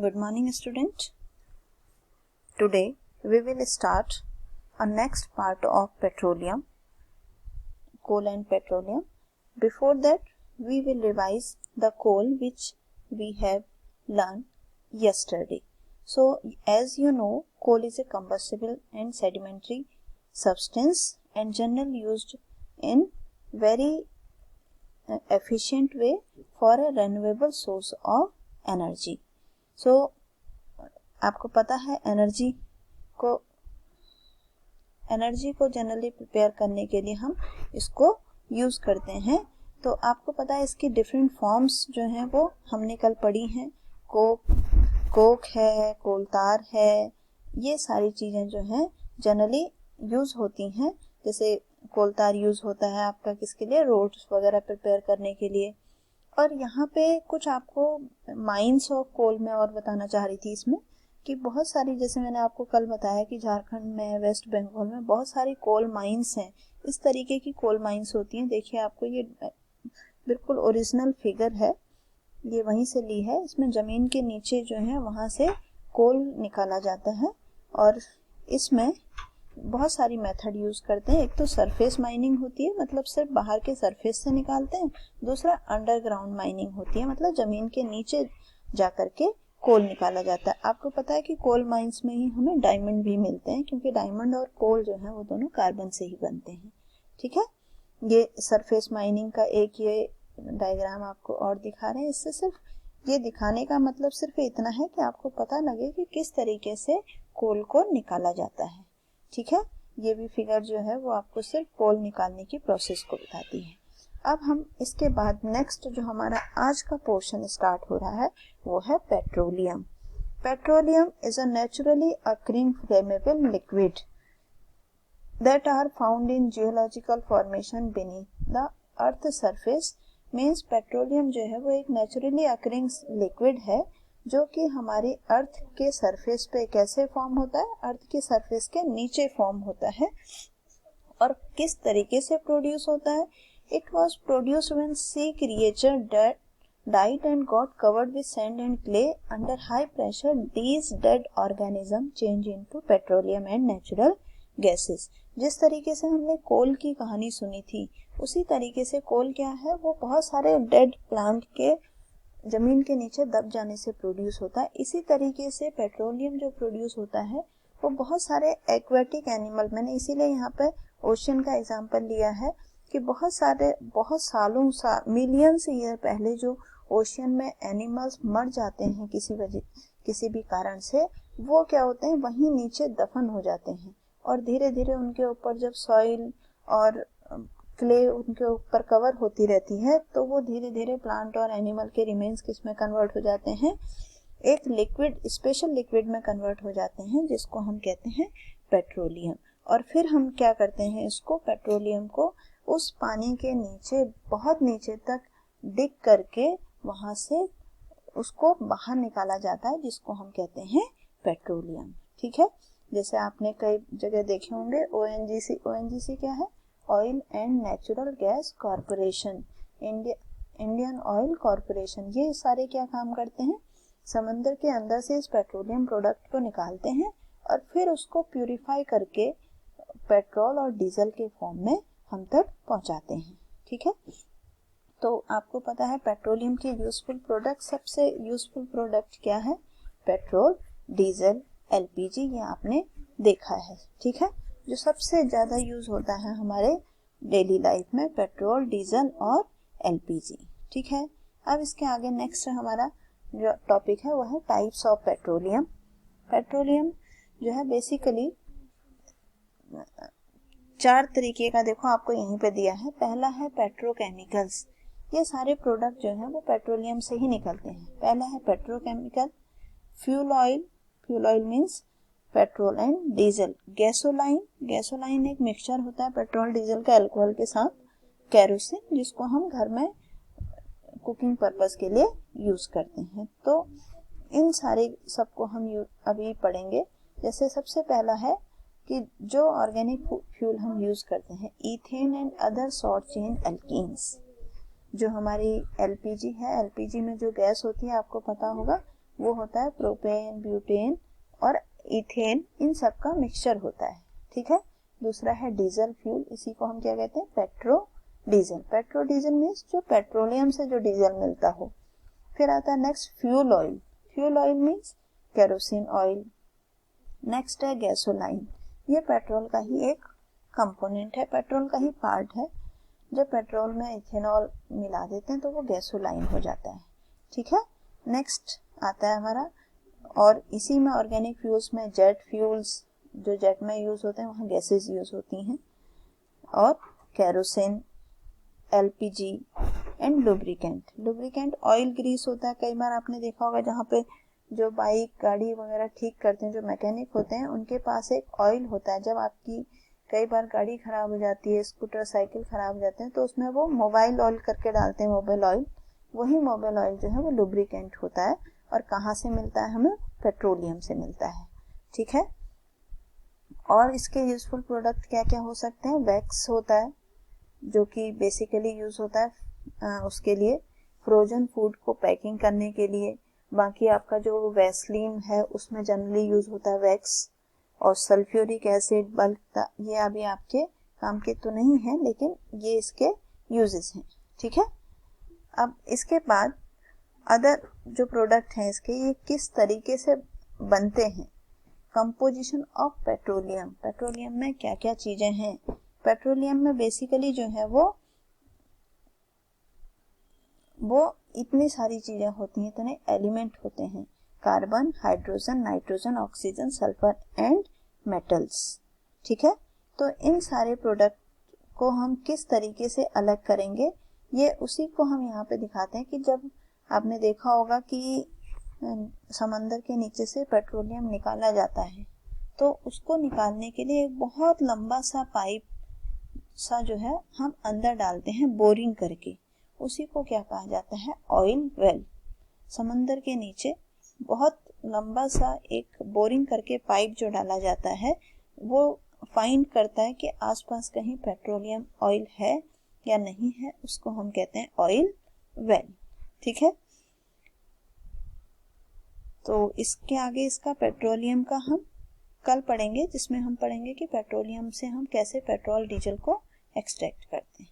Good morning, student. Today we will start a next part of petroleum, coal and petroleum. Before that, we will revise the coal which we have learned yesterday. So, as you know, coal is a combustible and sedimentary substance and generally used in very efficient way for a renewable source of energy. So, आपको पता है energy को generally prepare करने के लिए हम इसको use करते हैं। तो आपको पता है इसकी डिफरेंट फॉर्म्स जो हैं वो हमने कल पढ़ी हैं। कोक है, कोलतार है, ये सारी चीजें जो हैं जनरली यूज होती हैं। जैसे कोलतार यूज होता है आपका किसके लिए, रोड्स वगैरह प्रिपेयर करने के लिए। और यहाँ पे कुछ आपको माइंस ऑफ कोल में और बताना चाह रही थी इसमें कि बहुत सारी, जैसे मैंने आपको कल बताया कि झारखंड में, वेस्ट बंगाल में बहुत सारी कोल माइंस हैं। इस तरीके की कोल माइंस होती हैं। देखिए आपको ये बिल्कुल ओरिजिनल फिगर है, ये वहीं से ली है। इसमें जमीन के नीचे जो है वहां से कोल निकाला जाता है और इसमें बहुत सारी मेथड यूज करते हैं। एक तो सरफेस माइनिंग होती है, मतलब सिर्फ बाहर के सरफेस से निकालते हैं। दूसरा अंडरग्राउंड माइनिंग होती है, मतलब जमीन के नीचे जाकर के कोल निकाला जाता है। आपको पता है कि कोल माइंस में ही हमें डायमंड भी मिलते हैं, क्योंकि डायमंड और कोल जो है वो दोनों कार्बन से ही बनते हैं। ठीक है, ये सरफेस माइनिंग का एक ये डायग्राम आपको और दिखा रहे हैं। इससे सिर्फ ये दिखाने का मतलब सिर्फ इतना है कि आपको पता लगे कि किस तरीके से कोल को निकाला जाता है। ठीक है, ये भी फिगर जो है वो आपको सिर्फ कोल निकालने की प्रोसेस को बताती है। अब हम इसके बाद नेक्स्ट जो हमारा आज का पोर्शन स्टार्ट हो रहा है वो है petroleum. Petroleum is a naturally occurring flammable liquid that are found in geological formation beneath the earth surface। Means petroleum जो है वो एक नेचुरली अकरिंग लिक्विड है जो कि हमारी अर्थ के सरफेस पे कैसे फॉर्म होता है, अर्थ के सरफेस के नीचे फॉर्म होता है। और किस तरीके से प्रोड्यूस होता है? It was produced when sea creature died and got covered with sand and clay. Under high pressure, these dead organisms change into petroleum and natural gases। जिस तरीके से हमने कोल की कहानी सुनी थी, उसी तरीके से कोल क्या है, वो बहुत सारे डेड प्लांट के जमीन के नीचे दब जाने से प्रोड्यूस होता है। इसी तरीके से पेट्रोलियम जो प्रोड्यूस होता है वो बहुत सारे एक्वेटिक एनिमल, मैंने इसीलिए यहाँ पे ओशियन का एग्जांपल लिया है कि बहुत सालों मिलियंस ईयर पहले जो ओशियन में एनिमल्स मर जाते हैं किसी भी कारण से, वो क्या होते हैं, वहीं नीचे दफन हो जाते हैं। और धीरे धीरे उनके ऊपर जब सॉइल और क्ले उनके ऊपर कवर होती रहती है तो वो धीरे धीरे प्लांट और एनिमल के रिमेन्स किस में कन्वर्ट हो जाते हैं, एक लिक्विड, स्पेशल लिक्विड में कन्वर्ट हो जाते हैं जिसको हम कहते हैं पेट्रोलियम। और फिर हम क्या करते हैं, इसको पेट्रोलियम को उस पानी के नीचे, बहुत नीचे तक डिग करके वहां से उसको बाहर निकाला जाता है, जिसको हम कहते हैं पेट्रोलियम। ठीक है, जैसे आपने कई जगह देखे होंगे ओएनजीसी क्या है, oil and natural gas corporation, Indian oil corporation. ये सारे क्या काम करते हैं, समंदर के अंदर से इस पेट्रोलियम प्रोडक्ट को निकालते हैं और फिर उसको प्यूरिफाई करके पेट्रोल और डीजल के फॉर्म में हम तक पहुंचाते हैं। ठीक है, तो आपको पता है पेट्रोलियम के यूजफुल प्रोडक्ट, सबसे यूजफुल प्रोडक्ट क्या है, पेट्रोल, डीजल, एलपीजी, ये आपने देखा है। ठीक है, जो सबसे ज्यादा यूज होता है हमारे डेली लाइफ में, पेट्रोल, डीजल और एलपीजी। ठीक है, अब इसके आगे नेक्स्ट हमारा जो टॉपिक है वो है टाइप्स ऑफ पेट्रोलियम। पेट्रोलियम जो है बेसिकली 4 तरीके का, देखो आपको यहीं पे दिया है। पहला है पेट्रोकेमिकल्स, ये सारे प्रोडक्ट जो है वो पेट्रोलियम से ही निकलते हैं। पहला है petrochemical. Fuel oil means petrol and diesel. Gasoline एक मिक्सचर होता है पेट्रोल डीजल का अल्कोहल के साथ, केरोसिन, जिसको हम घर में कुकिंग पर्पस के लिए यूज करते हैं। तो इन सारे सबको हम अभी पढ़ेंगे। जैसे सबसे पहला है कि जो ऑर्गेनिक फ्यूल हम यूज करते हैं, ethane and other short chain alkenes. जो हमारी एलपीजी है, एलपीजी में जो गैस होती है आपको पता होगा वो होता है प्रोपेन, ब्यूटेन और इथेन, इन सब का मिक्सचर होता है। ठीक है। दूसरा है डीजल फ्यूल, इसी को हम क्या कहते हैं, petro diesel. Petro diesel means जो पेट्रोलियम से जो डीजल मिलता हो। फिर आता है next fuel oil. Fuel oil means kerosene oil. Next है गैसोलाइन, ये पेट्रोल का ही एक कंपोनेंट है, पेट्रोल का ही पार्ट है। जब पेट्रोल में इथेनॉल मिला देते हैं तो वो गैसोलाइन हो जाता है। ठीक है। नेक्स्ट आता है हमारा, और इसी में ऑर्गेनिक फ्यूल्स में जेट फ्यूल्स, जो जेट में यूज होते हैं वहाँ गैसेस यूज होती हैं, और kerosene, LPG and lubricant. Lubricant oil Greece होता है, कई बार आपने देखा होगा जहाँ पे जो बाइक गाड़ी वगैरह ठीक करते हैं, जो मैकेनिक होते हैं, उनके पास एक ऑयल होता है। जब आपकी कई बार गाड़ी खराब हो जाती है, स्कूटर साइकिल खराब हो जाते हैं, तो उसमें वो मोबाइल ऑयल करके डालते हैं, मोबाइल ऑयल। वही मोबाइल ऑयल जो है वो लुब्रिकेंट होता है। और कहाँ से मिलता है हमें, पेट्रोलियम से मिलता है। ठीक है। और इसके यूजफुल प्रोडक्ट क्या क्या हो सकते हैं, वैक्स होता है जो कि बेसिकली यूज होता है उसके लिए, फ्रोजन फूड को पैकिंग करने के लिए। बाकी आपका जो वैसलीन है उसमें जनरली यूज होता है वैक्स। और सल्फ्यूरिक एसिड, बल्क, ये अभी आपके काम के तो नहीं है, लेकिन ये इसके यूजेस हैं। ठीक है। अब इसके बाद अदर जो प्रोडक्ट हैं इसके, ये किस तरीके से बनते हैं। कंपोजिशन ऑफ पेट्रोलियम, पेट्रोलियम में क्या क्या चीजें हैं। पेट्रोलियम में बेसिकली जो है वो इतनी सारी चीजें होती हैं, इतने एलिमेंट होते हैं, carbon, hydrogen, nitrogen, oxygen, sulphur and metals. ठीक है। तो इन सारे प्रोडक्ट को हम किस तरीके से अलग करेंगे, ये उसी को हम यहाँ पे दिखाते हैं कि जब आपने देखा होगा कि समंदर के नीचे से पेट्रोलियम निकाला जाता है, तो उसको निकालने के लिए एक बहुत लंबा सा पाइप सा जो है हम अंदर डालते हैं बोरिंग करके, उसी को क्या कहा जाता है, ऑयल वेल। समंदर के नीचे बहुत लंबा सा एक बोरिंग करके पाइप जो डाला जाता है, वो फाइंड करता है कि आसपास कहीं पेट्रोलियम ऑयल है या नहीं है, उसको हम कहते हैं ऑयल वेल। ठीक है। तो इसके आगे इसका पेट्रोलियम का हम कल पढ़ेंगे, जिसमें हम पढ़ेंगे कि पेट्रोलियम से हम कैसे पेट्रोल डीजल को एक्सट्रैक्ट करते हैं।